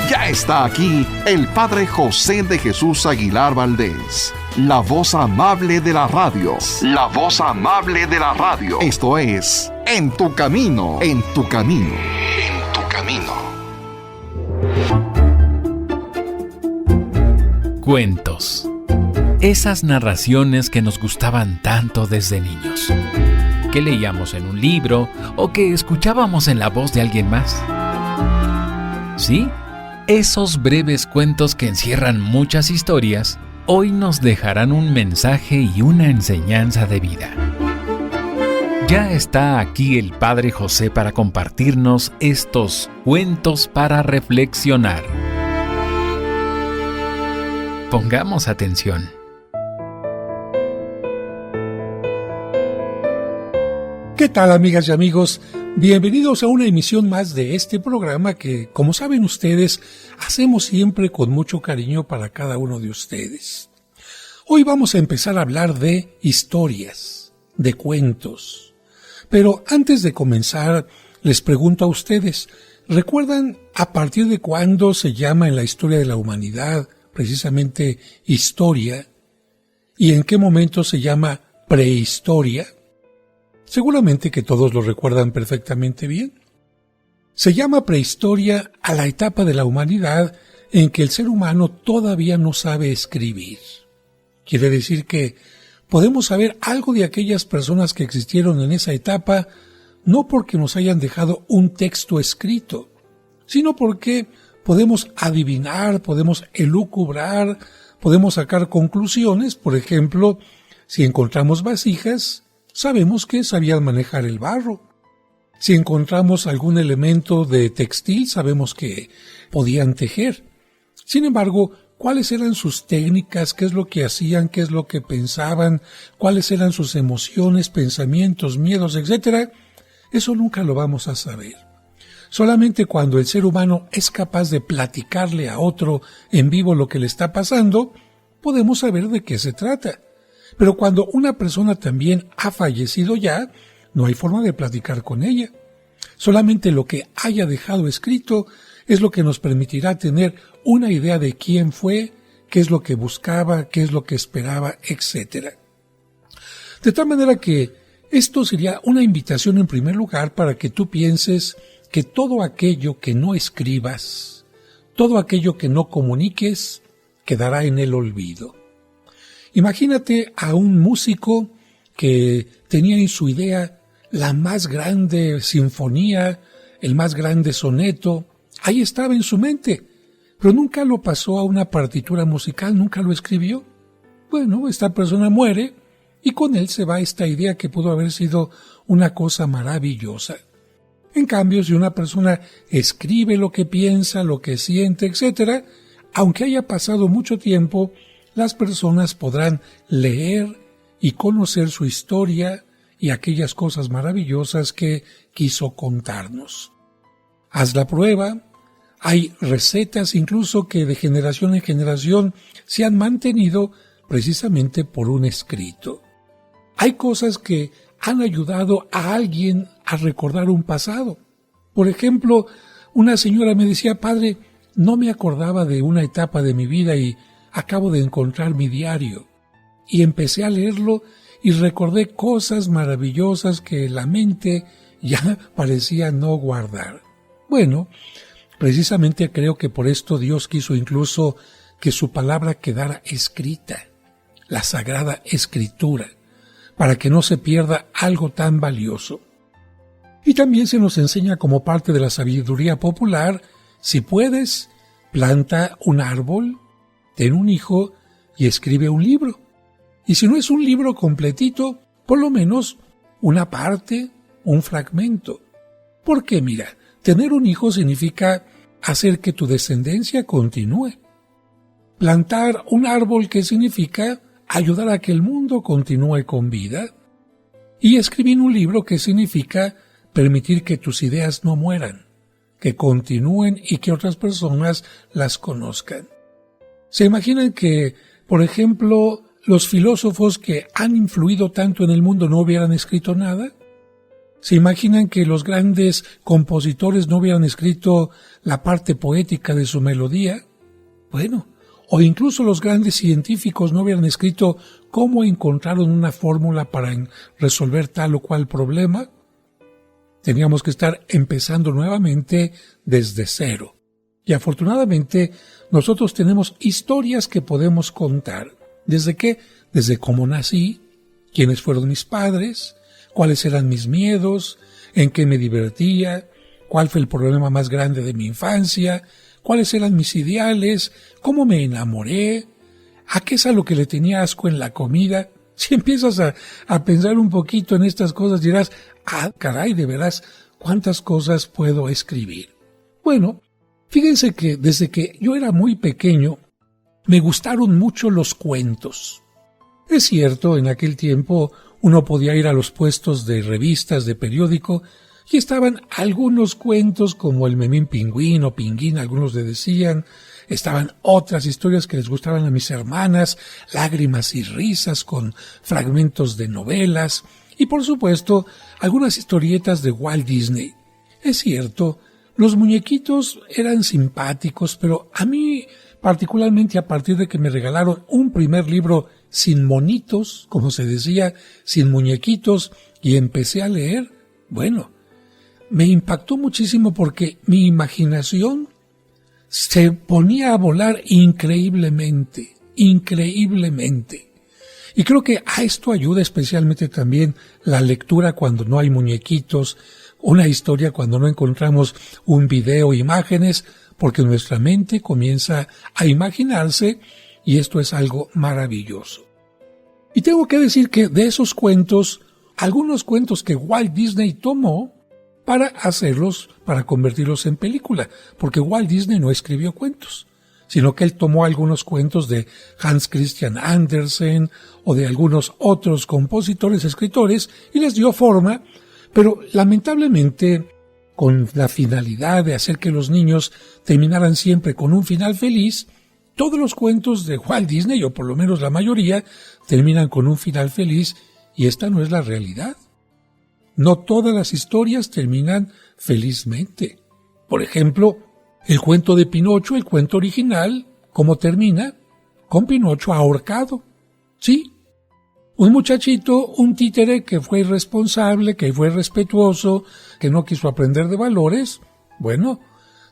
Ya está aquí el Padre José de Jesús Aguilar Valdés, la voz amable de la radio. La voz amable de la radio. Esto es En tu Camino, en tu Camino, en tu Camino. Cuentos. Esas narraciones que nos gustaban tanto desde niños, que leíamos en un libro o que escuchábamos en la voz de alguien más. Sí, esos breves cuentos que encierran muchas historias, hoy nos dejarán un mensaje y una enseñanza de vida. Ya está aquí el Padre José para compartirnos estos cuentos para reflexionar. Pongamos atención. ¿Qué tal, amigas y amigos? Bienvenidos a una emisión más de este programa que, como saben ustedes, hacemos siempre con mucho cariño para cada uno de ustedes. Hoy vamos a empezar a hablar de historias, de cuentos. Pero antes de comenzar, les pregunto a ustedes, ¿recuerdan a partir de cuándo se llama en la historia de la humanidad precisamente historia? ¿Y en qué momento se llama prehistoria? Seguramente que todos lo recuerdan perfectamente bien. Se llama prehistoria a la etapa de la humanidad en que el ser humano todavía no sabe escribir. Quiere decir que podemos saber algo de aquellas personas que existieron en esa etapa, no porque nos hayan dejado un texto escrito, sino porque podemos adivinar, podemos elucubrar, podemos sacar conclusiones. Por ejemplo, si encontramos vasijas, sabemos que sabían manejar el barro. Si encontramos algún elemento de textil, sabemos que podían tejer. Sin embargo, ¿cuáles eran sus técnicas? ¿Qué es lo que hacían? ¿Qué es lo que pensaban? ¿Cuáles eran sus emociones, pensamientos, miedos, etcétera? Eso nunca lo vamos a saber. Solamente cuando el ser humano es capaz de platicarle a otro en vivo lo que le está pasando, podemos saber de qué se trata. Pero cuando una persona también ha fallecido ya, no hay forma de platicar con ella. Solamente lo que haya dejado escrito es lo que nos permitirá tener una idea de quién fue, qué es lo que buscaba, qué es lo que esperaba, etc. De tal manera que esto sería una invitación en primer lugar para que tú pienses que todo aquello que no escribas, todo aquello que no comuniques, quedará en el olvido. Imagínate a un músico que tenía en su idea la más grande sinfonía, el más grande soneto. Ahí estaba en su mente, pero nunca lo pasó a una partitura musical, nunca lo escribió. Bueno, esta persona muere y con él se va esta idea que pudo haber sido una cosa maravillosa. En cambio, si una persona escribe lo que piensa, lo que siente, etc., aunque haya pasado mucho tiempo, las personas podrán leer y conocer su historia y aquellas cosas maravillosas que quiso contarnos. Haz la prueba. Hay recetas incluso que de generación en generación se han mantenido precisamente por un escrito. Hay cosas que han ayudado a alguien a recordar un pasado. Por ejemplo, una señora me decía: padre, no me acordaba de una etapa de mi vida y acabo de encontrar mi diario. Y empecé a leerlo y recordé cosas maravillosas que la mente ya parecía no guardar. Bueno, precisamente creo que por esto Dios quiso incluso que su palabra quedara escrita, la Sagrada Escritura, para que no se pierda algo tan valioso. Y también se nos enseña como parte de la sabiduría popular: si puedes, planta un árbol, ten un hijo y escribe un libro. Y si no es un libro completito, por lo menos una parte, un fragmento. Porque mira, tener un hijo significa hacer que tu descendencia continúe. Plantar un árbol, que significa ayudar a que el mundo continúe con vida. Y escribir un libro, que significa permitir que tus ideas no mueran, que continúen y que otras personas las conozcan. ¿Se imaginan que, por ejemplo, los filósofos que han influido tanto en el mundo no hubieran escrito nada? ¿Se imaginan que los grandes compositores no hubieran escrito la parte poética de su melodía? Bueno, o incluso los grandes científicos no hubieran escrito cómo encontraron una fórmula para resolver tal o cual problema. Teníamos que estar empezando nuevamente desde cero. Y afortunadamente nosotros tenemos historias que podemos contar. ¿Desde qué? Desde cómo nací, quiénes fueron mis padres, cuáles eran mis miedos, en qué me divertía, cuál fue el problema más grande de mi infancia, cuáles eran mis ideales, cómo me enamoré, a qué es a lo que le tenía asco en la comida. Si empiezas a pensar un poquito en estas cosas dirás, caray, de veras, ¿cuántas cosas puedo escribir? Bueno, fíjense que desde que yo era muy pequeño me gustaron mucho los cuentos. Es cierto, en aquel tiempo uno podía ir a los puestos de revistas, de periódico, y estaban algunos cuentos como el Memín Pingüín o Pinguín, algunos le decían. Estaban otras historias que les gustaban a mis hermanas, Lágrimas y risas con fragmentos de novelas, y por supuesto algunas historietas de Walt Disney. Es cierto, los muñequitos eran simpáticos, pero a mí, particularmente a partir de que me regalaron un primer libro sin monitos, como se decía, sin muñequitos, y empecé a leer, bueno, me impactó muchísimo porque mi imaginación se ponía a volar increíblemente. Y creo que a esto ayuda especialmente también la lectura cuando no hay muñequitos, una historia cuando no encontramos un video, imágenes, porque nuestra mente comienza a imaginarse y esto es algo maravilloso. Y tengo que decir que de esos cuentos, algunos cuentos que Walt Disney tomó para convertirlos en película, porque Walt Disney no escribió cuentos, sino que él tomó algunos cuentos de Hans Christian Andersen o de algunos otros compositores, escritores, y les dio forma, pero lamentablemente con la finalidad de hacer que los niños terminaran siempre con un final feliz, todos los cuentos de Walt Disney, o por lo menos la mayoría, terminan con un final feliz, y esta no es la realidad. No todas las historias terminan felizmente. Por ejemplo, el cuento de Pinocho, el cuento original, ¿cómo termina? Con Pinocho ahorcado. ¿Sí? Un muchachito, un títere que fue irresponsable, que fue irrespetuoso, que no quiso aprender de valores. Bueno,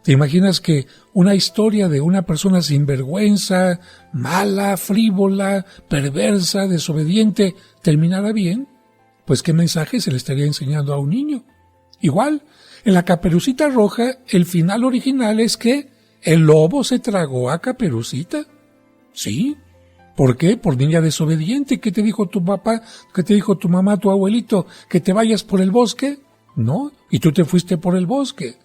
¿te imaginas que una historia de una persona sinvergüenza, mala, frívola, perversa, desobediente, terminara bien? Pues ¿qué mensaje se le estaría enseñando a un niño? Igual, en la Caperucita Roja, el final original es que el lobo se tragó a Caperucita. ¿Sí? ¿Por qué? Por niña desobediente. ¿Qué te dijo tu papá? ¿Qué te dijo tu mamá, tu abuelito? ¿Que te vayas por el bosque? No, y tú te fuiste por el bosque.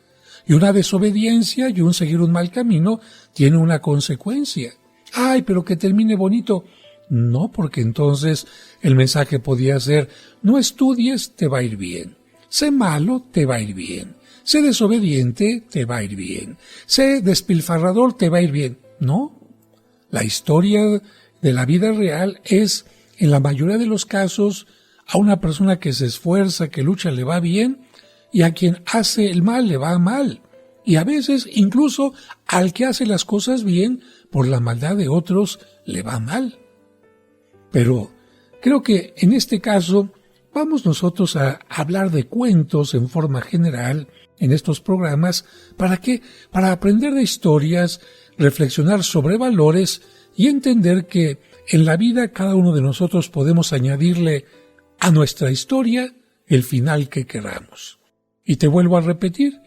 Y una desobediencia y un seguir un mal camino tiene una consecuencia. ¡Ay, pero que termine bonito! No, porque entonces el mensaje podía ser, no estudies, te va a ir bien. Sé malo, te va a ir bien. Sé desobediente, te va a ir bien. Sé despilfarrador, te va a ir bien. No, la historia de la vida real es, en la mayoría de los casos, a una persona que se esfuerza, que lucha, le va bien, y a quien hace el mal le va mal. Y a veces, incluso, al que hace las cosas bien, por la maldad de otros, le va mal. Pero creo que en este caso vamos nosotros a hablar de cuentos en forma general en estos programas. ¿Para qué? Para aprender de historias, reflexionar sobre valores y entender que en la vida cada uno de nosotros podemos añadirle a nuestra historia el final que queramos. Y te vuelvo a repetir,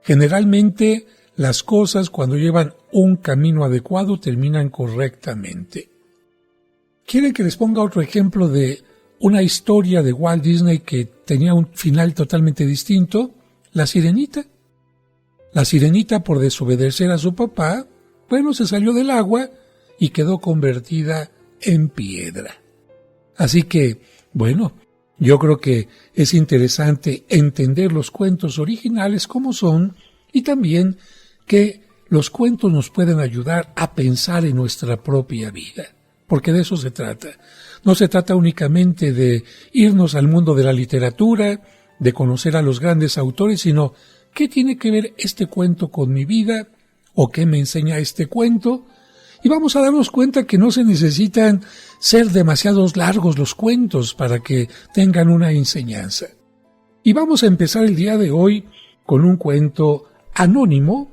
generalmente las cosas cuando llevan un camino adecuado terminan correctamente. ¿Quieren que les ponga otro ejemplo de una historia de Walt Disney que tenía un final totalmente distinto? La Sirenita. La Sirenita, por desobedecer a su papá, se salió del agua y quedó convertida en piedra. Así que, yo creo que es interesante entender los cuentos originales como son y también que los cuentos nos pueden ayudar a pensar en nuestra propia vida. Porque de eso se trata. No se trata únicamente de irnos al mundo de la literatura, de conocer a los grandes autores, sino ¿qué tiene que ver este cuento con mi vida? ¿O qué me enseña este cuento? Y vamos a darnos cuenta que no se necesitan ser demasiados largos los cuentos para que tengan una enseñanza. Y vamos a empezar el día de hoy con un cuento anónimo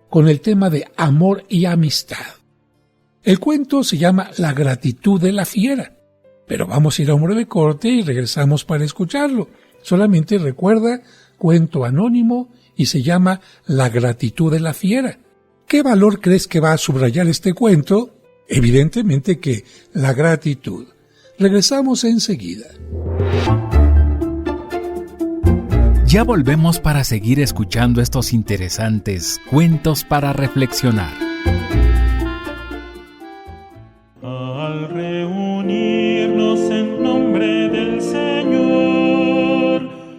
con el tema de amor y amistad. El cuento se llama La gratitud de la fiera, pero vamos a ir a un breve corte y regresamos para escucharlo. Solamente recuerda, cuento anónimo y se llama La gratitud de la fiera. ¿Qué valor crees que va a subrayar este cuento? Evidentemente que la gratitud. Regresamos enseguida. Ya volvemos para seguir escuchando estos interesantes cuentos para reflexionar. Al reunirnos en nombre del Señor.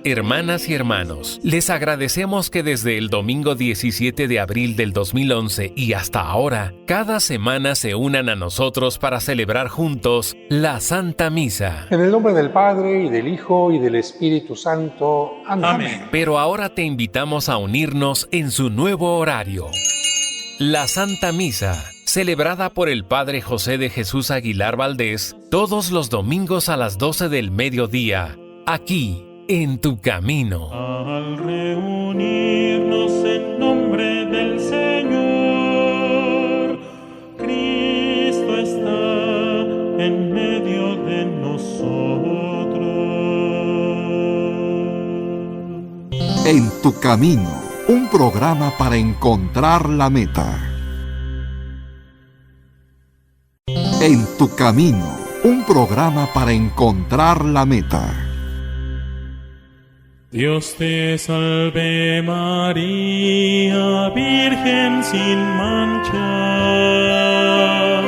Hermanas y hermanos, les agradecemos que desde el domingo 17 de abril del 2011 y hasta ahora, cada semana se unan a nosotros para celebrar juntos la Santa Misa. En el nombre del Padre, y del Hijo, y del Espíritu Santo. Amén. Pero ahora te invitamos a unirnos en su nuevo horario. La Santa Misa, celebrada por el Padre José de Jesús Aguilar Valdés, todos los domingos a las 12 del mediodía, aquí, en tu camino. Al reunirnos en nombre del Señor, Cristo está en medio de nosotros. En tu camino, un programa para encontrar la meta. En tu camino, un programa para encontrar la meta. Dios te salve María, Virgen sin mancha.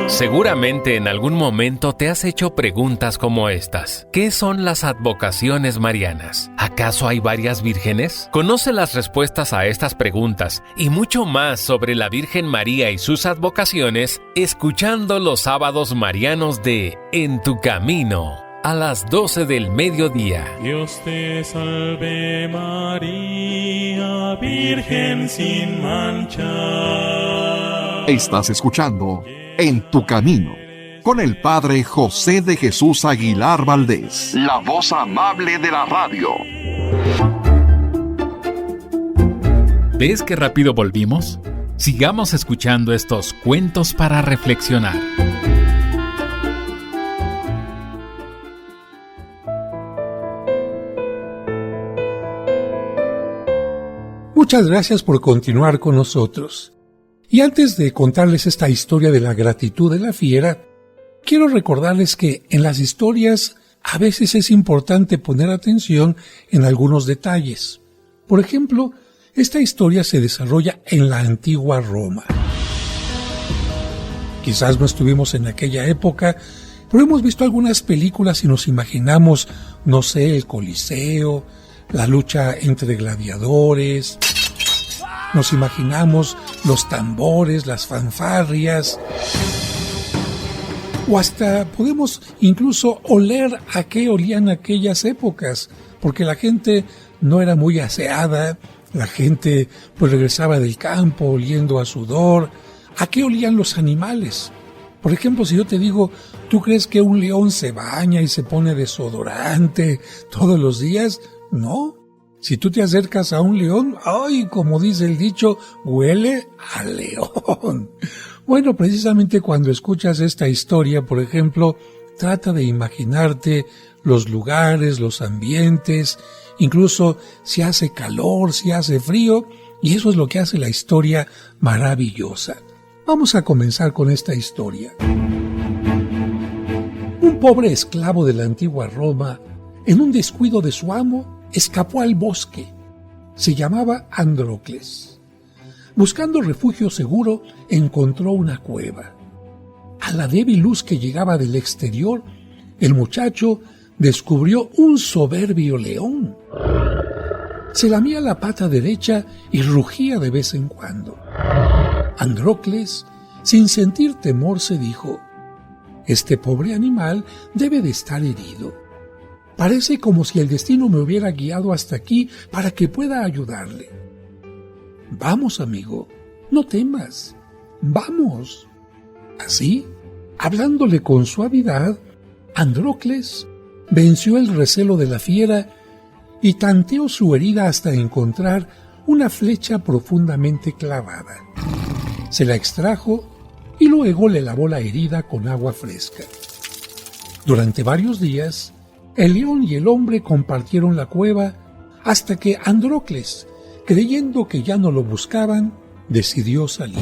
Seguramente en algún momento te has hecho preguntas como estas. ¿Qué son las advocaciones marianas? ¿Acaso hay varias vírgenes? Conoce las respuestas a estas preguntas y mucho más sobre la Virgen María y sus advocaciones escuchando los sábados marianos de En tu camino, a las 12 del mediodía. Dios te salve María, Virgen sin mancha. Estás escuchando En tu camino, con el Padre José de Jesús Aguilar Valdés, la voz amable de la radio. ¿Ves qué rápido volvimos? Sigamos escuchando estos cuentos para reflexionar. Muchas gracias por continuar con nosotros. Y antes de contarles esta historia de la gratitud de la fiera, quiero recordarles que en las historias a veces es importante poner atención en algunos detalles. Por ejemplo, esta historia se desarrolla en la antigua Roma. Quizás no estuvimos en aquella época, pero hemos visto algunas películas y nos imaginamos, no sé, el Coliseo, la lucha entre gladiadores. Nos imaginamos los tambores, las fanfarrias, o hasta podemos incluso oler a qué olían aquellas épocas, porque la gente no era muy aseada, la gente pues regresaba del campo oliendo a sudor. ¿A qué olían los animales? Por ejemplo, si yo te digo, ¿tú crees que un león se baña y se pone desodorante todos los días? No. Si tú te acercas a un león, ¡ay!, como dice el dicho, huele a león. Bueno, precisamente cuando escuchas esta historia, por ejemplo, trata de imaginarte los lugares, los ambientes, incluso si hace calor, si hace frío, y eso es lo que hace la historia maravillosa. Vamos a comenzar con esta historia. Un pobre esclavo de la antigua Roma, en un descuido de su amo, escapó al bosque. Se llamaba Andrócles. Buscando refugio seguro, encontró una cueva. A la débil luz que llegaba del exterior, el muchacho descubrió un soberbio león. Se lamía la pata derecha y rugía de vez en cuando. Andrócles, sin sentir temor, se dijo: «Este pobre animal debe de estar herido. Parece como si el destino me hubiera guiado hasta aquí para que pueda ayudarle. Vamos, amigo, no temas. Vamos. Así, hablándole con suavidad, Andrócles venció el recelo de la fiera y tanteó su herida hasta encontrar una flecha profundamente clavada. Se la extrajo y luego le lavó la herida con agua fresca. Durante varios días, el león y el hombre compartieron la cueva hasta que Andrócles, creyendo que ya no lo buscaban, decidió salir.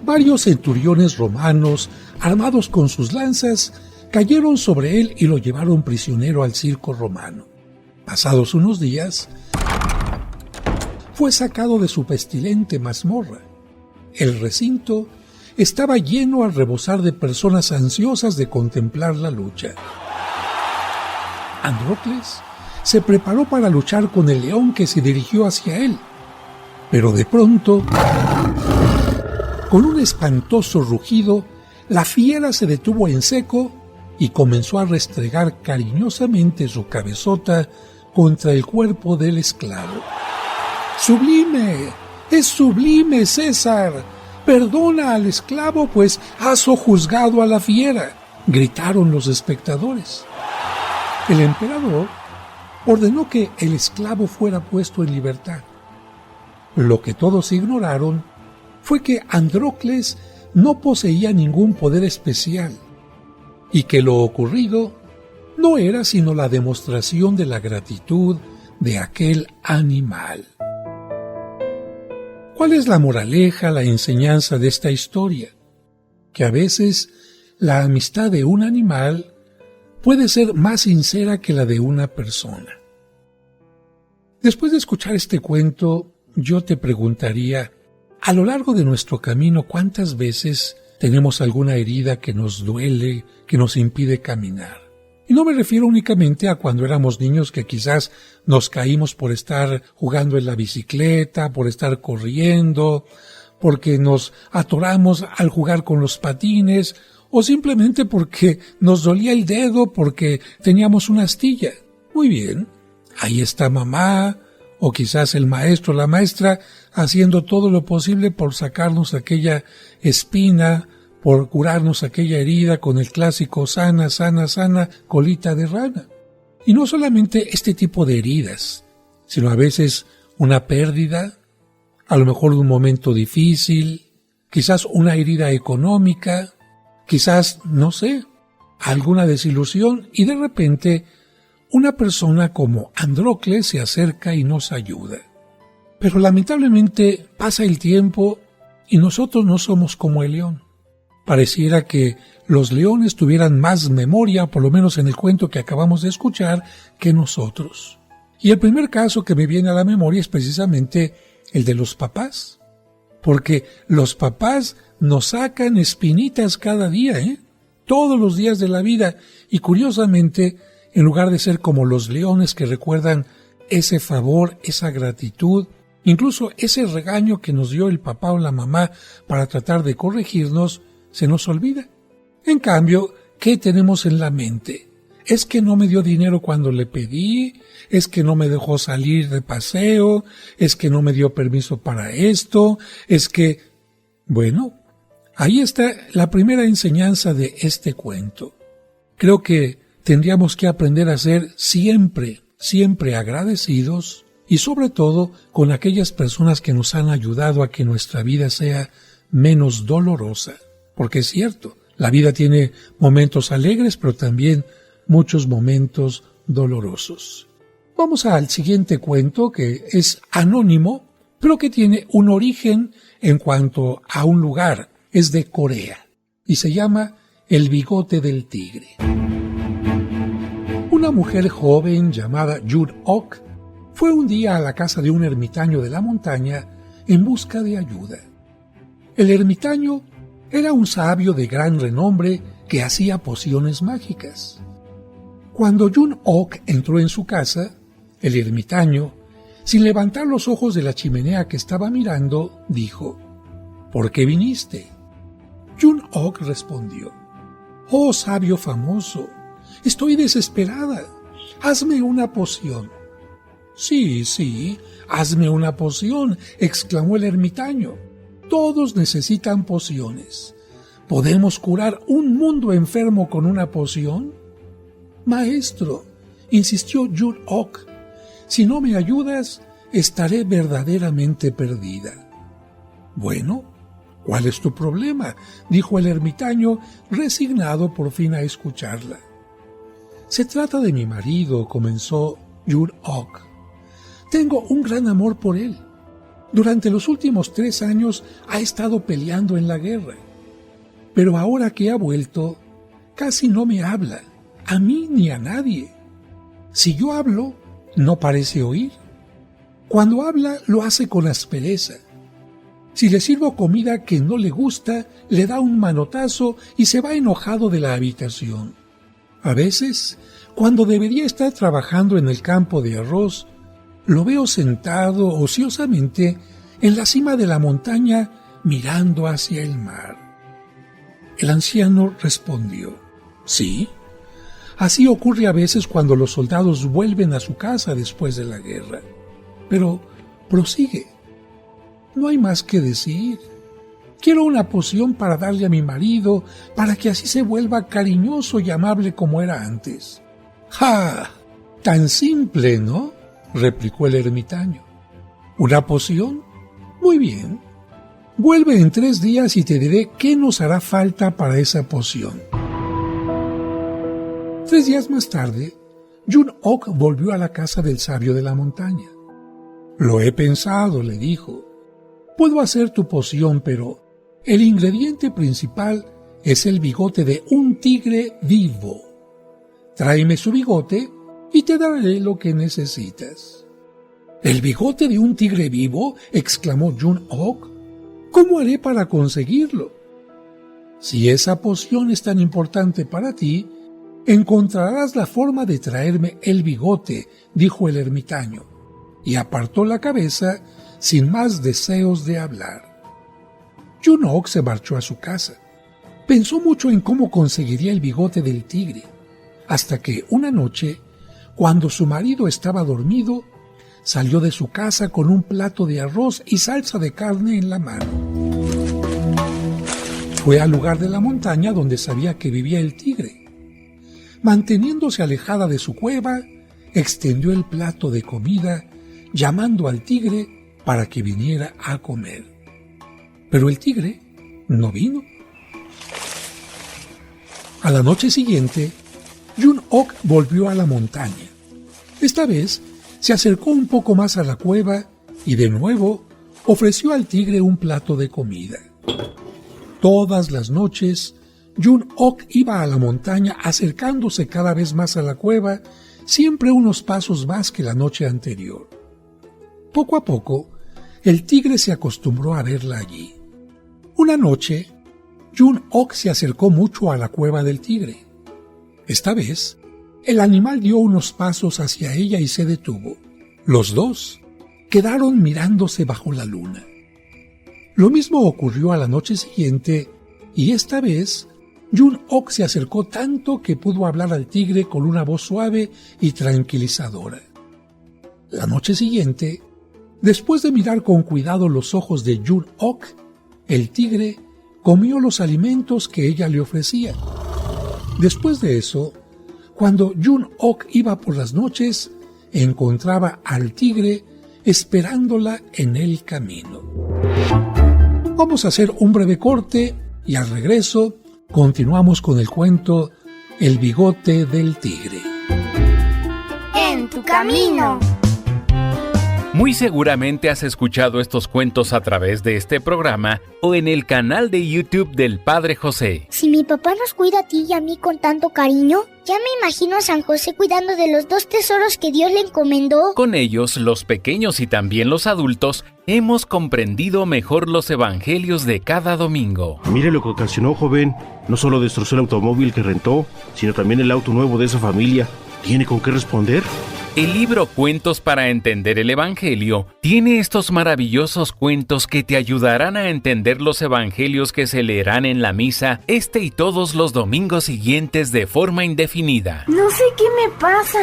Varios centuriones romanos, armados con sus lanzas, cayeron sobre él y lo llevaron prisionero al circo romano. Pasados unos días, fue sacado de su pestilente mazmorra. El recinto estaba lleno al rebosar de personas ansiosas de contemplar la lucha. Andrócles se preparó para luchar con el león que se dirigió hacia él, pero de pronto, con un espantoso rugido, la fiera se detuvo en seco y comenzó a restregar cariñosamente su cabezota contra el cuerpo del esclavo. ¡Sublime! ¡Es sublime, César! ¡Perdona al esclavo, pues has sojuzgado a la fiera!, gritaron los espectadores. El emperador ordenó que el esclavo fuera puesto en libertad. Lo que todos ignoraron fue que Andrócles no poseía ningún poder especial y que lo ocurrido no era sino la demostración de la gratitud de aquel animal. ¿Cuál es la moraleja, la enseñanza de esta historia? Que a veces la amistad de un animal puede ser más sincera que la de una persona. Después de escuchar este cuento, yo te preguntaría, a lo largo de nuestro camino, ¿cuántas veces tenemos alguna herida que nos duele, que nos impide caminar? Y no me refiero únicamente a cuando éramos niños que quizás nos caímos por estar jugando en la bicicleta, por estar corriendo, porque nos atoramos al jugar con los patines, o simplemente porque nos dolía el dedo porque teníamos una astilla. Muy bien, ahí está mamá, o quizás el maestro o la maestra haciendo todo lo posible por sacarnos aquella espina, por curarnos aquella herida con el clásico sana, sana, sana, colita de rana. Y no solamente este tipo de heridas, sino a veces una pérdida, a lo mejor un momento difícil, quizás una herida económica, quizás, no sé, alguna desilusión, y de repente una persona como Andrócles se acerca y nos ayuda. Pero lamentablemente pasa el tiempo y nosotros no somos como el león. Pareciera que los leones tuvieran más memoria, por lo menos en el cuento que acabamos de escuchar, que nosotros. Y el primer caso que me viene a la memoria es precisamente el de los papás. Porque los papás nos sacan espinitas cada día, todos los días de la vida. Y curiosamente, en lugar de ser como los leones que recuerdan ese favor, esa gratitud, incluso ese regaño que nos dio el papá o la mamá para tratar de corregirnos, se nos olvida. En cambio, ¿qué tenemos en la mente? Es que no me dio dinero cuando le pedí, es que no me dejó salir de paseo, es que no me dio permiso para esto, es que... Bueno, ahí está la primera enseñanza de este cuento. Creo que tendríamos que aprender a ser siempre, siempre agradecidos y sobre todo con aquellas personas que nos han ayudado a que nuestra vida sea menos dolorosa. Porque es cierto, la vida tiene momentos alegres, pero también muchos momentos dolorosos. Vamos al siguiente cuento, que es anónimo, pero que tiene un origen en cuanto a un lugar. Es de Corea y se llama El bigote del tigre. Una mujer joven llamada Jun-ok fue un día a la casa de un ermitaño de la montaña en busca de ayuda. El ermitaño era un sabio de gran renombre que hacía pociones mágicas. Cuando Jun-ok entró en su casa, el ermitaño, sin levantar los ojos de la chimenea que estaba mirando, dijo: ¿Por qué viniste? Jun-ok respondió: Oh sabio famoso, Estoy desesperada. Hazme una poción. Sí, hazme una poción, exclamó el ermitaño. Todos necesitan pociones. ¿Podemos curar un mundo enfermo con una poción? Maestro, insistió Yun-ok, si no me ayudas, estaré verdaderamente perdida. Bueno, ¿cuál es tu problema?, dijo el ermitaño, resignado por fin a escucharla. Se trata de mi marido, comenzó Yun-ok. Tengo un gran amor por él. Durante los últimos 3 años ha estado peleando en la guerra. Pero ahora que ha vuelto, casi no me habla, a mí ni a nadie. Si yo hablo, no parece oír. Cuando habla, lo hace con aspereza. Si le sirvo comida que no le gusta, le da un manotazo y se va enojado de la habitación. A veces, cuando debería estar trabajando en el campo de arroz, lo veo sentado ociosamente en la cima de la montaña mirando hacia el mar. El anciano respondió, sí, así ocurre a veces cuando los soldados vuelven a su casa después de la guerra. Pero prosigue. No hay más que decir. Quiero una poción para darle a mi marido, para que así se vuelva cariñoso y amable como era antes. ¡Ja! Tan simple, ¿no?, replicó el ermitaño. ¿Una poción? Muy bien. Vuelve en 3 días y te diré qué nos hará falta para esa poción. 3 días más tarde, Yun-ok volvió a la casa del sabio de la montaña. Lo he pensado, le dijo. Puedo hacer tu poción, pero el ingrediente principal es el bigote de un tigre vivo. Tráeme su bigote y te daré lo que necesitas. ¿El bigote de un tigre vivo?, exclamó Yun-ok. ¿Cómo haré para conseguirlo? Si esa poción es tan importante para ti, encontrarás la forma de traerme el bigote, dijo el ermitaño, y apartó la cabeza sin más deseos de hablar. Yun-ok se marchó a su casa. Pensó mucho en cómo conseguiría el bigote del tigre, hasta que una noche, cuando su marido estaba dormido, salió de su casa con un plato de arroz y salsa de carne en la mano. Fue al lugar de la montaña donde sabía que vivía el tigre. Manteniéndose alejada de su cueva, extendió el plato de comida, llamando al tigre para que viniera a comer. Pero el tigre no vino. A la noche siguiente, Yun-ok volvió a la montaña. Esta vez se acercó un poco más a la cueva y de nuevo ofreció al tigre un plato de comida. Todas las noches, Yun-ok iba a la montaña acercándose cada vez más a la cueva, siempre unos pasos más que la noche anterior. Poco a poco, el tigre se acostumbró a verla allí. Una noche, Yun-ok se acercó mucho a la cueva del tigre. Esta vez, el animal dio unos pasos hacia ella y se detuvo. Los dos quedaron mirándose bajo la luna. Lo mismo ocurrió a la noche siguiente, y esta vez Yun-ok se acercó tanto que pudo hablar al tigre con una voz suave y tranquilizadora. La noche siguiente, después de mirar con cuidado los ojos de Yun-ok, el tigre comió los alimentos que ella le ofrecía. Después de eso, cuando Yun-ok iba por las noches, encontraba al tigre esperándola en el camino. Vamos a hacer un breve corte y al regreso continuamos con el cuento El bigote del tigre. En tu camino. Muy seguramente has escuchado estos cuentos a través de este programa o en el canal de YouTube del Padre José. Si mi papá nos cuida a ti y a mí con tanto cariño, ya me imagino a San José cuidando de los 2 tesoros que Dios le encomendó. Con ellos, los pequeños y también los adultos, hemos comprendido mejor los evangelios de cada domingo. Mire lo que ocasionó, joven. No solo destrozó el automóvil que rentó, sino también el auto nuevo de esa familia. ¿Tiene con qué responder? El libro Cuentos para entender el Evangelio tiene estos maravillosos cuentos que te ayudarán a entender los evangelios que se leerán en la misa este y todos los domingos siguientes de forma indefinida. No sé qué me pasa.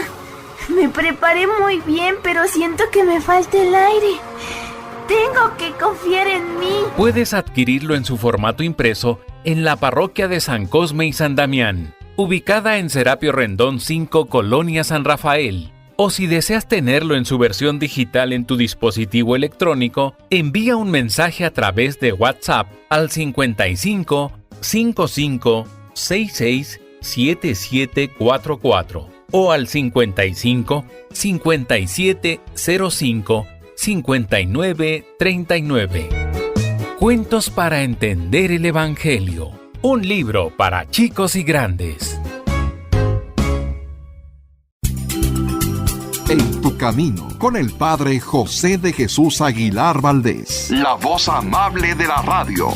Me preparé muy bien, pero siento que me falta el aire. Tengo que confiar en mí. Puedes adquirirlo en su formato impreso en la parroquia de San Cosme y San Damián, ubicada en Serapio Rendón 5, Colonia San Rafael. O si deseas tenerlo en su versión digital en tu dispositivo electrónico, envía un mensaje a través de WhatsApp al 55 55 66 7744 o al 55 57 05 59 39. Cuentos para entender el Evangelio. Un libro para chicos y grandes. En tu camino, con el Padre José de Jesús Aguilar Valdés, la voz amable de la radio.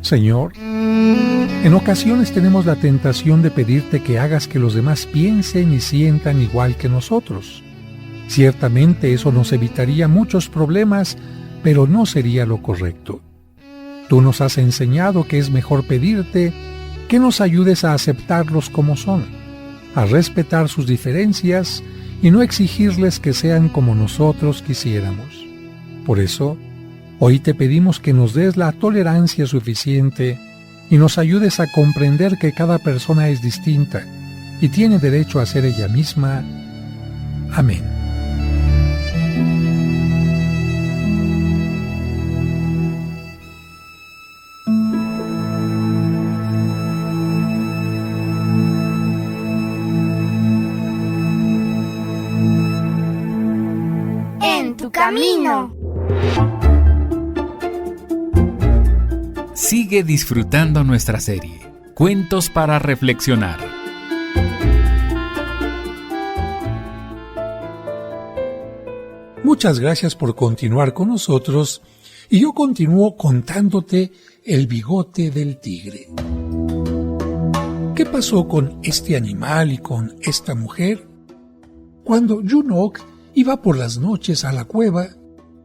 Señor, en ocasiones tenemos la tentación de pedirte que hagas que los demás piensen y sientan igual que nosotros. Ciertamente eso nos evitaría muchos problemas, pero no sería lo correcto. Tú nos has enseñado que es mejor pedirte que nos ayudes a aceptarlos como son, a respetar sus diferencias y no exigirles que sean como nosotros quisiéramos. Por eso, hoy te pedimos que nos des la tolerancia suficiente y nos ayudes a comprender que cada persona es distinta y tiene derecho a ser ella misma. Amén. En tu camino. Sigue disfrutando nuestra serie, Cuentos para Reflexionar. Muchas gracias por continuar con nosotros y yo continúo contándote el bigote del tigre. ¿Qué pasó con este animal y con esta mujer? Cuando Yunok iba por las noches a la cueva,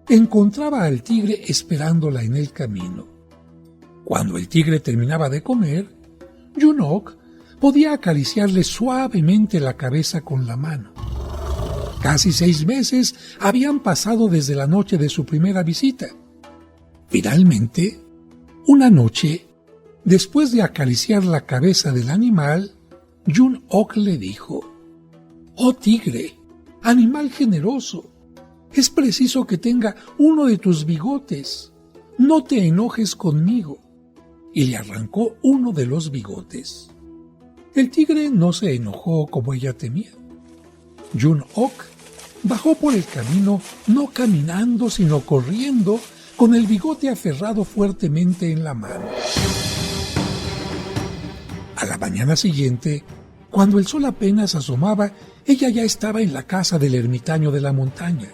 encontraba al tigre esperándola en el camino. Cuando el tigre terminaba de comer, Yunok podía acariciarle suavemente la cabeza con la mano. Casi 6 meses habían pasado desde la noche de su primera visita. Finalmente, una noche, después de acariciar la cabeza del animal, Yunok le dijo: «Oh tigre, animal generoso, es preciso que tenga uno de tus bigotes. No te enojes conmigo». Y le arrancó uno de los bigotes. El tigre no se enojó como ella temía. Yunok bajó por el camino, no caminando sino corriendo, con el bigote aferrado fuertemente en la mano. A la mañana siguiente, cuando el sol apenas asomaba, ella ya estaba en la casa del ermitaño de la montaña.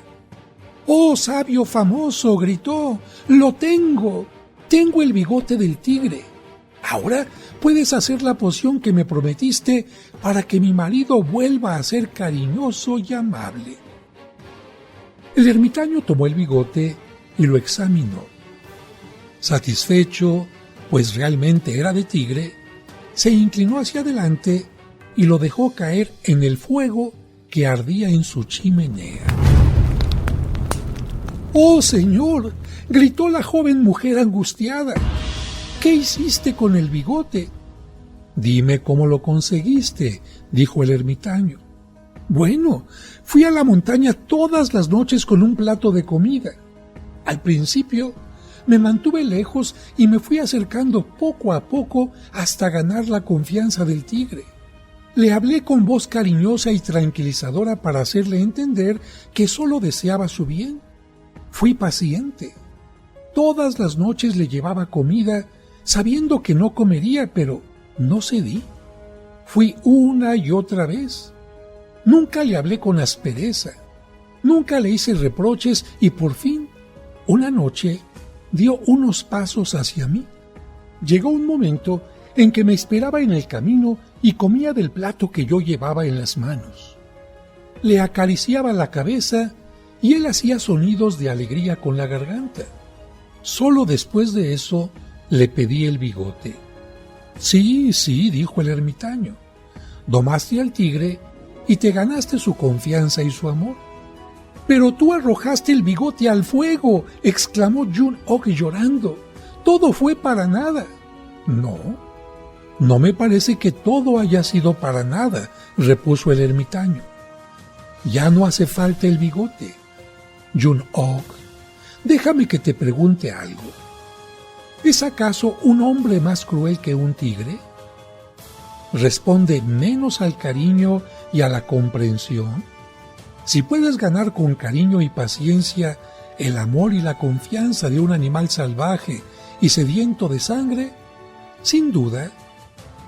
«¡Oh, sabio famoso!», gritó, «¡lo tengo! Tengo el bigote del tigre. Ahora puedes hacer la poción que me prometiste para que mi marido vuelva a ser cariñoso y amable». El ermitaño tomó el bigote y lo examinó. Satisfecho, pues realmente era de tigre, se inclinó hacia adelante y lo dejó caer en el fuego que ardía en su chimenea. «¡Oh, señor!», gritó la joven mujer angustiada. «¿Qué hiciste con el bigote?». «Dime cómo lo conseguiste», dijo el ermitaño. «Bueno, fui a la montaña todas las noches con un plato de comida. Al principio me mantuve lejos y me fui acercando poco a poco hasta ganar la confianza del tigre. Le hablé con voz cariñosa y tranquilizadora para hacerle entender que solo deseaba su bien. Fui paciente. Todas las noches le llevaba comida, sabiendo que no comería, pero no cedí. Fui una y otra vez. Nunca le hablé con aspereza, nunca le hice reproches y por fin, una noche, dio unos pasos hacia mí. Llegó un momento en que me esperaba en el camino y comía del plato que yo llevaba en las manos. Le acariciaba la cabeza y él hacía sonidos de alegría con la garganta. Solo después de eso le pedí el bigote. Sí, dijo el ermitaño. Domaste al tigre y te ganaste su confianza y su amor. Pero tú arrojaste el bigote al fuego, exclamó Jun-ok llorando. Todo fue para nada. No me parece que todo haya sido para nada, repuso el ermitaño. Ya no hace falta el bigote. Jun-ok, déjame que te pregunte algo. ¿Es acaso un hombre más cruel que un tigre? ¿Responde menos al cariño y a la comprensión? Si puedes ganar con cariño y paciencia el amor y la confianza de un animal salvaje y sediento de sangre, sin duda,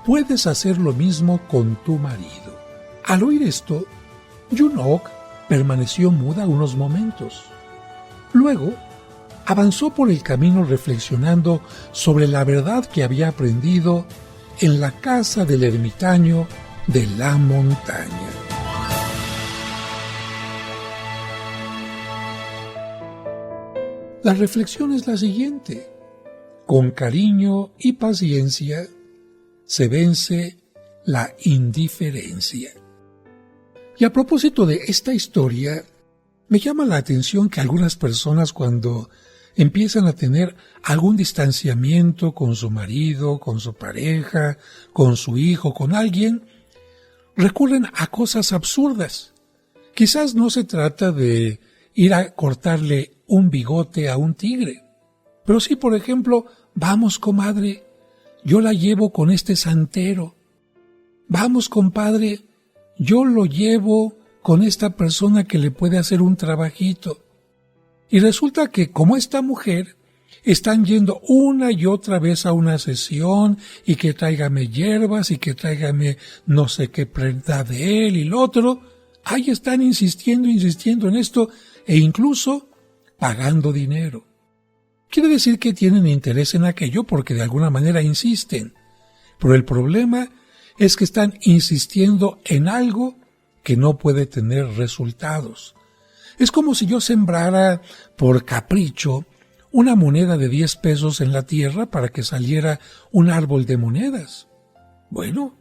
puedes hacer lo mismo con tu marido. Al oír esto, Jun-ok permaneció muda unos momentos. Luego, avanzó por el camino reflexionando sobre la verdad que había aprendido en la casa del ermitaño de la montaña. La reflexión es la siguiente: con cariño y paciencia se vence la indiferencia. Y a propósito de esta historia, me llama la atención que algunas personas cuando empiezan a tener algún distanciamiento con su marido, con su pareja, con su hijo, con alguien, recurren a cosas absurdas. Quizás no se trata de ir a cortarle un bigote a un tigre, pero sí, por ejemplo, vamos, comadre, yo la llevo con este santero. Vamos, compadre, yo lo llevo con esta persona que le puede hacer un trabajito. Y resulta que, como esta mujer, están yendo una y otra vez a una sesión y que tráigame hierbas y que tráigame no sé qué prenda de él y lo otro. Ahí están insistiendo en esto e incluso pagando dinero. Quiere decir que tienen interés en aquello porque de alguna manera insisten. Pero el problema es que están insistiendo en algo que no puede tener resultados. Es como si yo sembrara por capricho una moneda de 10 pesos en la tierra para que saliera un árbol de monedas. Bueno,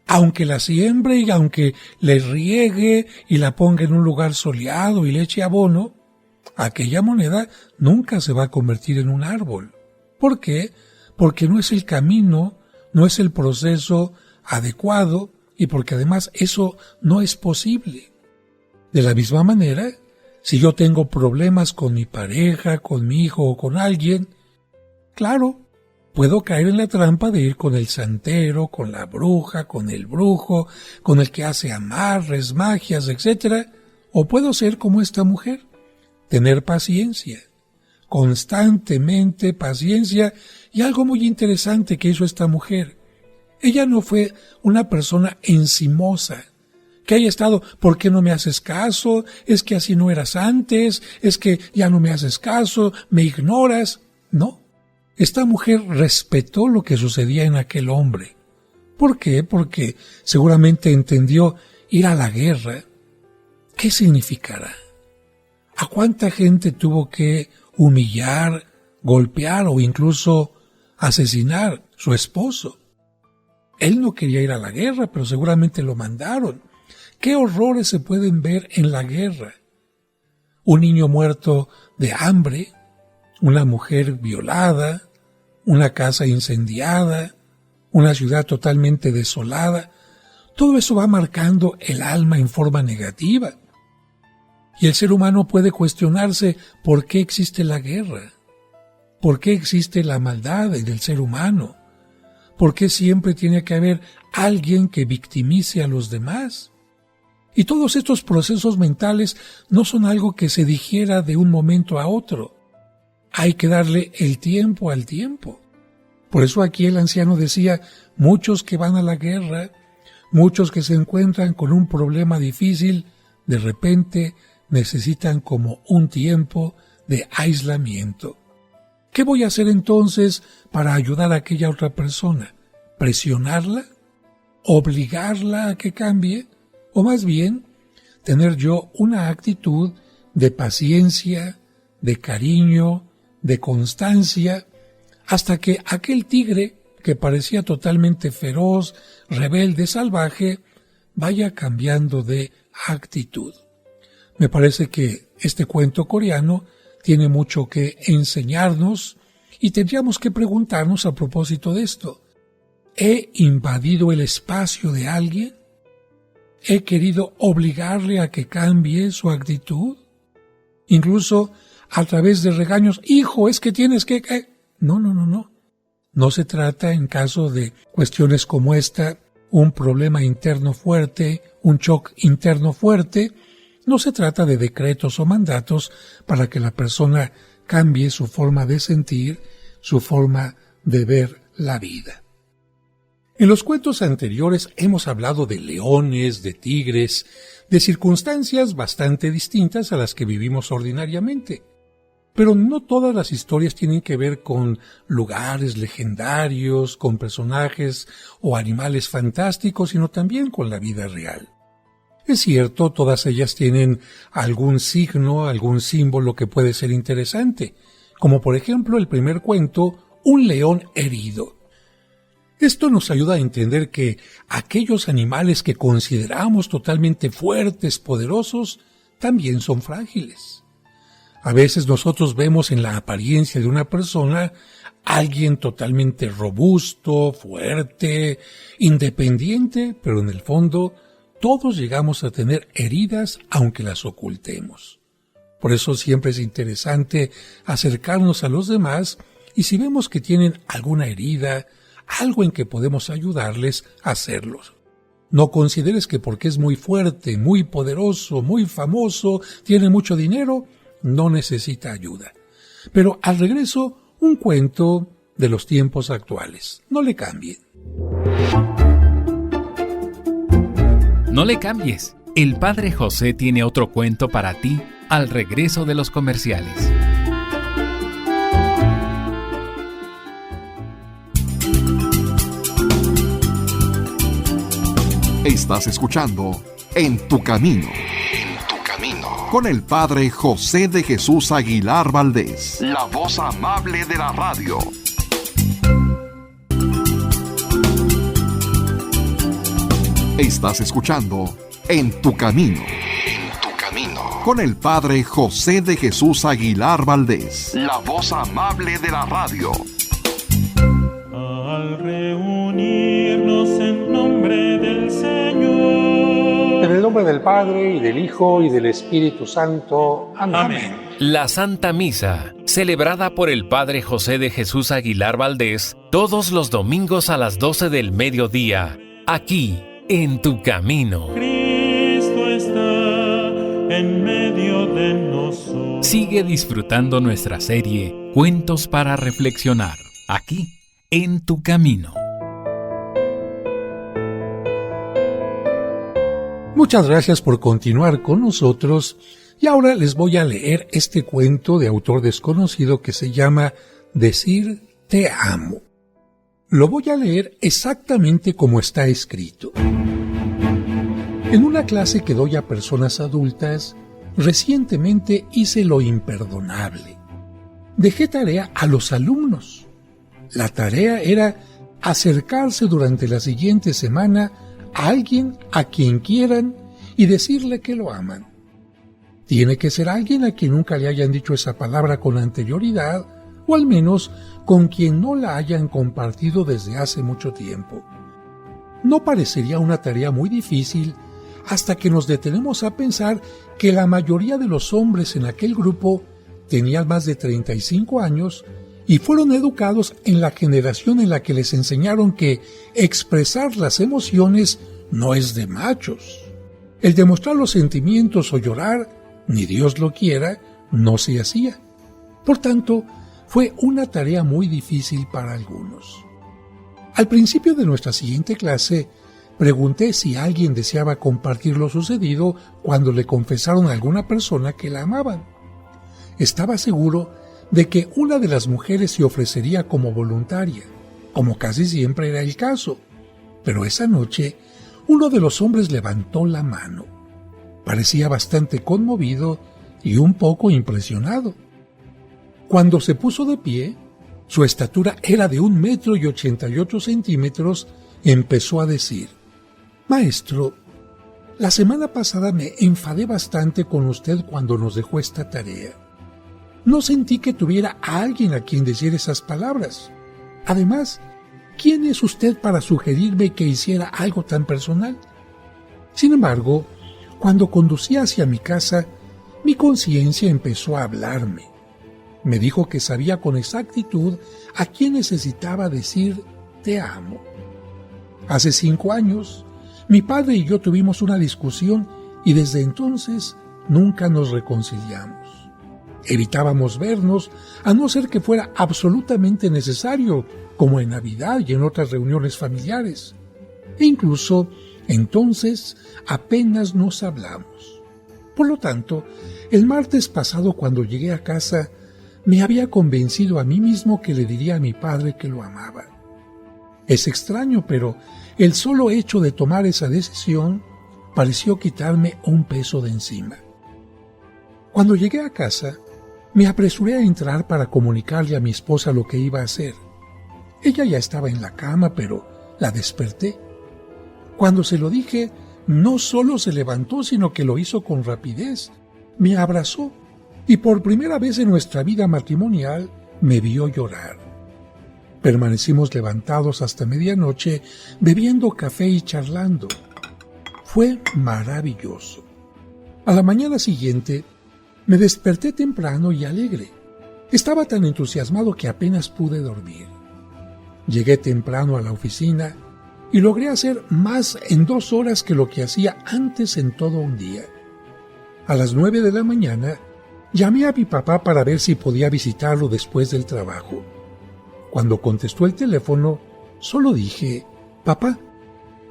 aunque la siembre y aunque le riegue y la ponga en un lugar soleado y le eche abono, aquella moneda nunca se va a convertir en un árbol. ¿Por qué? Porque no es el camino, no es el proceso adecuado y porque además eso no es posible. De la misma manera, si yo tengo problemas con mi pareja, con mi hijo o con alguien, claro, puedo caer en la trampa de ir con el santero, con la bruja, con el brujo, con el que hace amarres, magias, etc. O puedo ser como esta mujer, tener paciencia, constantemente paciencia. Y algo muy interesante que hizo esta mujer, ella no fue una persona encimosa, que haya estado, ¿por qué no me haces caso? Es que así no eras antes, es que ya no me haces caso, me ignoras. No, esta mujer respetó lo que sucedía en aquel hombre. ¿Por qué? Porque seguramente entendió ir a la guerra. ¿Qué significará? ¿A cuánta gente tuvo que humillar, golpear o incluso asesinar su esposo? Él no quería ir a la guerra, pero seguramente lo mandaron. ¿Qué horrores se pueden ver en la guerra? Un niño muerto de hambre, una mujer violada, una casa incendiada, una ciudad totalmente desolada. Todo eso va marcando el alma en forma negativa. Y el ser humano puede cuestionarse por qué existe la guerra, por qué existe la maldad en el ser humano, por qué siempre tiene que haber alguien que victimice a los demás. Y todos estos procesos mentales no son algo que se digiera de un momento a otro. Hay que darle el tiempo al tiempo. Por eso aquí el anciano decía, muchos que van a la guerra Muchos que se encuentran con un problema difícil, de repente necesitan como un tiempo de aislamiento. ¿Qué voy a hacer entonces para ayudar a aquella otra persona? ¿Presionarla? ¿Obligarla a que cambie? O más bien, tener yo una actitud de paciencia, de cariño, de constancia, hasta que aquel tigre, que parecía totalmente feroz, rebelde, salvaje, vaya cambiando de actitud. Me parece que este cuento coreano tiene mucho que enseñarnos y tendríamos que preguntarnos a propósito de esto. ¿He invadido el espacio de alguien? ¿He querido obligarle a que cambie su actitud? Incluso a través de regaños, hijo, es que tienes que... No. No se trata, en caso de cuestiones como esta, un problema interno fuerte, un shock interno fuerte, no se trata de decretos o mandatos para que la persona cambie su forma de sentir, su forma de ver la vida. En los cuentos anteriores hemos hablado de leones, de tigres, de circunstancias bastante distintas a las que vivimos ordinariamente. Pero no todas las historias tienen que ver con lugares legendarios, con personajes o animales fantásticos, sino también con la vida real. Es cierto, todas ellas tienen algún signo, algún símbolo que puede ser interesante, como por ejemplo el primer cuento, un león herido. Esto nos ayuda a entender que aquellos animales que consideramos totalmente fuertes, poderosos, también son frágiles. A veces nosotros vemos en la apariencia de una persona alguien totalmente robusto, fuerte, independiente, pero en el fondo todos llegamos a tener heridas aunque las ocultemos. Por eso siempre es interesante acercarnos a los demás y si vemos que tienen alguna herida, algo en que podemos ayudarles a hacerlo. No consideres que porque es muy fuerte, muy poderoso, muy famoso, tiene mucho dinero, no necesita ayuda. Pero al regreso, un cuento de los tiempos actuales. No le cambien. No le cambies. El Padre José tiene otro cuento para ti al regreso de los comerciales. Estás escuchando En tu Camino. Con el Padre José de Jesús Aguilar Valdés, la voz amable de la radio. Estás escuchando En tu Camino. Con el Padre José de Jesús Aguilar Valdés, la voz amable de la radio. Al reunirnos en nombre del Señor. En el nombre del Padre, y del Hijo, y del Espíritu Santo. Amén. La Santa Misa, celebrada por el Padre José de Jesús Aguilar Valdés, todos los domingos a las 12 del mediodía, aquí, en tu camino. Cristo está en medio de nosotros. Sigue disfrutando nuestra serie Cuentos para Reflexionar, aquí, en tu camino. Muchas gracias por continuar con nosotros y ahora les voy a leer este cuento de autor desconocido que se llama Decir te amo. Lo voy a leer exactamente como está escrito. En una clase que doy a personas adultas, recientemente hice lo imperdonable. Dejé tarea a los alumnos. La tarea era acercarse durante la siguiente semana a alguien a quien quieran y decirle que lo aman. Tiene que ser alguien a quien nunca le hayan dicho esa palabra con anterioridad, o al menos con quien no la hayan compartido desde hace mucho tiempo. No parecería una tarea muy difícil hasta que nos detenemos a pensar que la mayoría de los hombres en aquel grupo tenían más de 35 años y fueron educados en la generación en la que les enseñaron que expresar las emociones no es de machos. El demostrar los sentimientos o llorar, ni Dios lo quiera, no se hacía. Por tanto, fue una tarea muy difícil para algunos. Al principio de nuestra siguiente clase, Pregunté si alguien deseaba compartir lo sucedido cuando le confesaron a alguna persona que la amaban. Estaba seguro de que una de las mujeres se ofrecería como voluntaria, como casi siempre era el caso. Pero esa noche, uno de los hombres levantó la mano. Parecía bastante conmovido y un poco impresionado. Cuando se puso de pie, su estatura era de 1,88 m, empezó a decir: «Maestro, la semana pasada me enfadé bastante con usted cuando nos dejó esta tarea. No sentí que tuviera a alguien a quien decir esas palabras. Además, ¿quién es usted para sugerirme que hiciera algo tan personal? Sin embargo, cuando conducía hacia mi casa, mi conciencia empezó a hablarme. Me dijo que sabía con exactitud a quién necesitaba decir te amo. Hace 5 años, mi padre y yo tuvimos una discusión y desde entonces nunca nos reconciliamos. Evitábamos vernos a no ser que fuera absolutamente necesario, como en Navidad y en otras reuniones familiares. E incluso entonces apenas nos hablamos. Por lo tanto, el martes pasado cuando llegué a casa, me había convencido a mí mismo que le diría a mi padre que lo amaba. Es extraño, pero el solo hecho de tomar esa decisión pareció quitarme un peso de encima. Cuando llegué a casa, me apresuré a entrar para comunicarle a mi esposa lo que iba a hacer. Ella ya estaba en la cama, pero la desperté. Cuando se lo dije, no solo se levantó, sino que lo hizo con rapidez. Me abrazó y por primera vez en nuestra vida matrimonial me vio llorar. Permanecimos levantados hasta medianoche, bebiendo café y charlando. Fue maravilloso. A la mañana siguiente, me desperté temprano y alegre. Estaba tan entusiasmado que apenas pude dormir. Llegué temprano a la oficina y logré hacer más en 2 horas que lo que hacía antes en todo un día. A las 9 de la mañana, llamé a mi papá para ver si podía visitarlo después del trabajo. Cuando contestó el teléfono, solo dije: «Papá,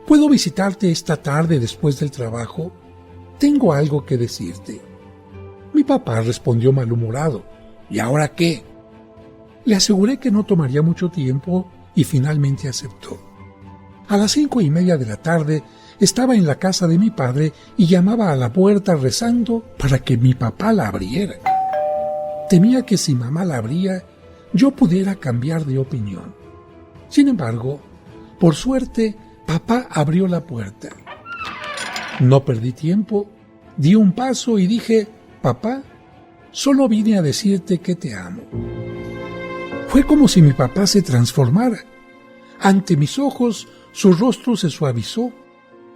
¿puedo visitarte esta tarde después del trabajo? Tengo algo que decirte». Mi papá respondió malhumorado: «¿Y ahora qué?». Le aseguré que no tomaría mucho tiempo y finalmente aceptó. A las 5:30 de la tarde estaba en la casa de mi padre y llamaba a la puerta rezando para que mi papá la abriera. Temía que si mamá la abría, yo pudiera cambiar de opinión. Sin embargo, por suerte, papá abrió la puerta. No perdí tiempo, di un paso y dije: «Papá, solo vine a decirte que te amo». Fue como si mi papá se transformara. Ante mis ojos, su rostro se suavizó,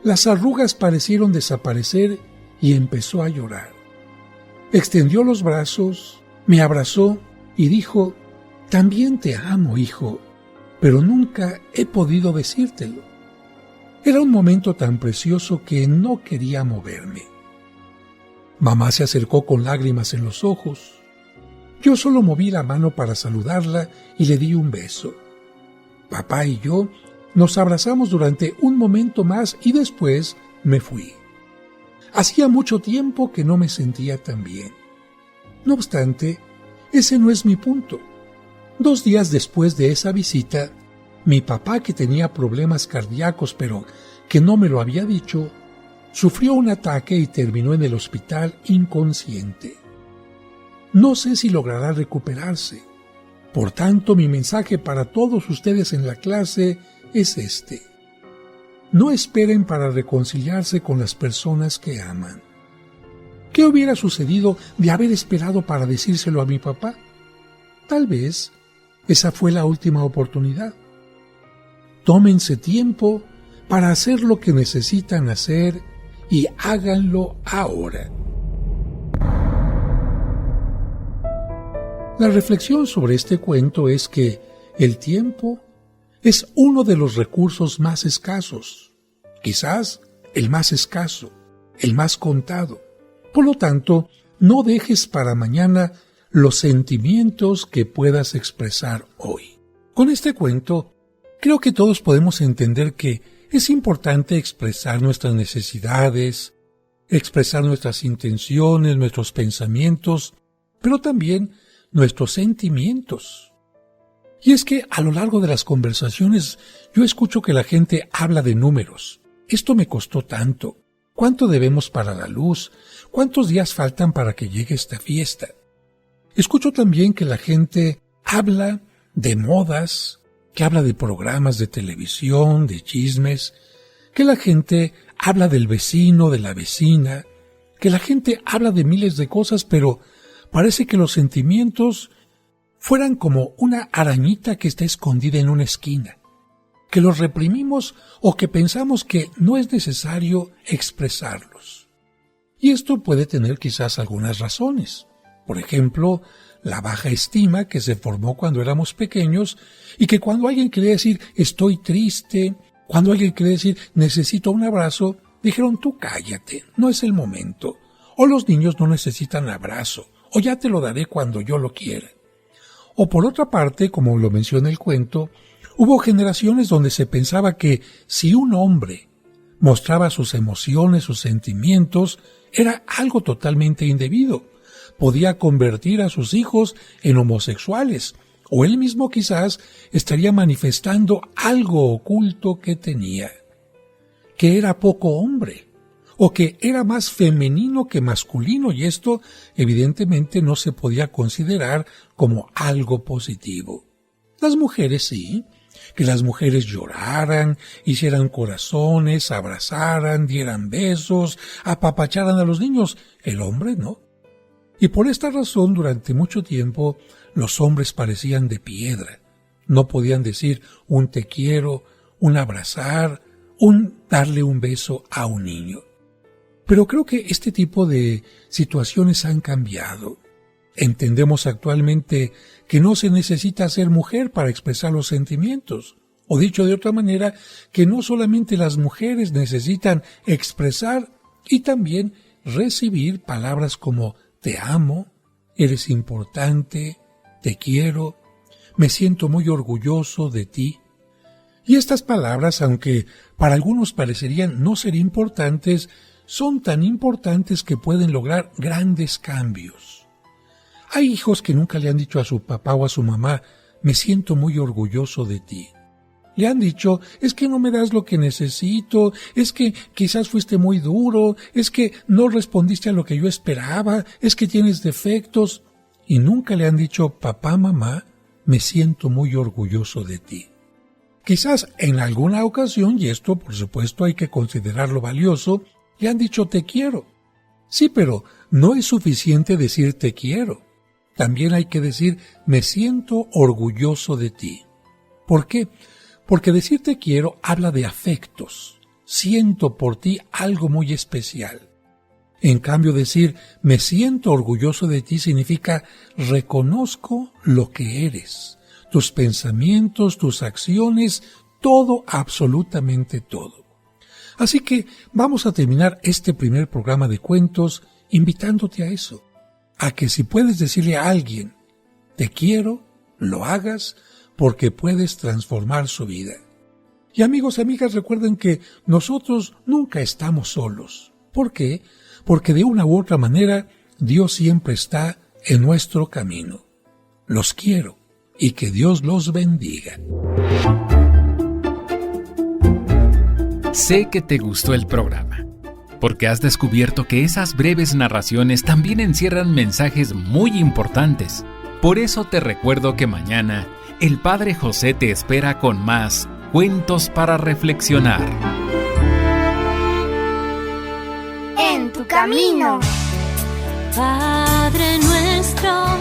las arrugas parecieron desaparecer y empezó a llorar. Extendió los brazos, me abrazó y dijo: «También te amo, hijo, pero nunca he podido decírtelo». Era un momento tan precioso que no quería moverme. Mamá se acercó con lágrimas en los ojos. Yo solo moví la mano para saludarla y le di un beso. Papá y yo nos abrazamos durante un momento más y después me fui. Hacía mucho tiempo que no me sentía tan bien. No obstante, ese no es mi punto. 2 días después de esa visita, mi papá, que tenía problemas cardíacos pero que no me lo había dicho, sufrió un ataque y terminó en el hospital inconsciente. No sé si logrará recuperarse. Por tanto, mi mensaje para todos ustedes en la clase es este: no esperen para reconciliarse con las personas que aman. ¿Qué hubiera sucedido de haber esperado para decírselo a mi papá? Tal vez esa fue la última oportunidad. Tómense tiempo para hacer lo que necesitan hacer y háganlo ahora. La reflexión sobre este cuento es que el tiempo es uno de los recursos más escasos, quizás el más escaso, el más contado. Por lo tanto, no dejes para mañana los sentimientos que puedas expresar hoy. Con este cuento, creo que todos podemos entender que Es importante expresar nuestras necesidades, expresar nuestras intenciones, nuestros pensamientos, pero también nuestros sentimientos. Y es que a lo largo de las conversaciones yo escucho que la gente habla de números. Esto me costó tanto. ¿Cuánto debemos para la luz? ¿Cuántos días faltan para que llegue esta fiesta? Escucho también que la gente habla de modas, que habla de programas de televisión, de chismes, que la gente habla del vecino, de la vecina, que la gente habla de miles de cosas, pero parece que los sentimientos fueran como una arañita que está escondida en una esquina, que los reprimimos o que pensamos que no es necesario expresarlos. Y esto puede tener quizás algunas razones. Por ejemplo, la baja estima que se formó cuando éramos pequeños y que cuando alguien quería decir estoy triste, cuando alguien quería decir necesito un abrazo, dijeron tú cállate, no es el momento. O los niños no necesitan abrazo, o ya te lo daré cuando yo lo quiera. O por otra parte, como lo menciona el cuento, hubo generaciones donde se pensaba que si un hombre mostraba sus emociones, sus sentimientos, era algo totalmente indebido. Podía convertir a sus hijos en homosexuales, o él mismo quizás estaría manifestando algo oculto que tenía, que era poco hombre, o que era más femenino que masculino, y esto evidentemente no se podía considerar como algo positivo. Las mujeres sí, que las mujeres lloraran, hicieran corazones, abrazaran, dieran besos, apapacharan a los niños, el hombre no. Y por esta razón, durante mucho tiempo, los hombres parecían de piedra. No podían decir un te quiero, un abrazar, un darle un beso a un niño. Pero creo que este tipo de situaciones han cambiado. Entendemos actualmente que no se necesita ser mujer para expresar los sentimientos. O dicho de otra manera, que no solamente las mujeres necesitan expresar y también recibir palabras como te amo, eres importante, te quiero, me siento muy orgulloso de ti. Y estas palabras, aunque para algunos parecerían no ser importantes, son tan importantes que pueden lograr grandes cambios. Hay hijos que nunca le han dicho a su papá o a su mamá, me siento muy orgulloso de ti. Le han dicho, es que no me das lo que necesito, es que quizás fuiste muy duro, es que no respondiste a lo que yo esperaba, es que tienes defectos. Y nunca le han dicho, papá, mamá, me siento muy orgulloso de ti. Quizás en alguna ocasión, y esto por supuesto hay que considerarlo valioso, le han dicho te quiero. Sí, pero no es suficiente decir te quiero. También hay que decir me siento orgulloso de ti. ¿Por qué? Porque decir te quiero habla de afectos. Siento por ti algo muy especial. En cambio, decir me siento orgulloso de ti significa reconozco lo que eres, tus pensamientos, tus acciones, todo, absolutamente todo. Así que vamos a terminar este primer programa de cuentos invitándote a eso, a que si puedes decirle a alguien te quiero, lo hagas, porque puedes transformar su vida. Y amigos y amigas, recuerden que nosotros nunca estamos solos. ¿Por qué? Porque de una u otra manera Dios siempre está en nuestro camino. Los quiero y que Dios los bendiga. Sé que te gustó el programa, porque has descubierto que esas breves narraciones también encierran mensajes muy importantes. Por eso te recuerdo que mañana el Padre José te espera con más cuentos para reflexionar. En tu camino. Padre nuestro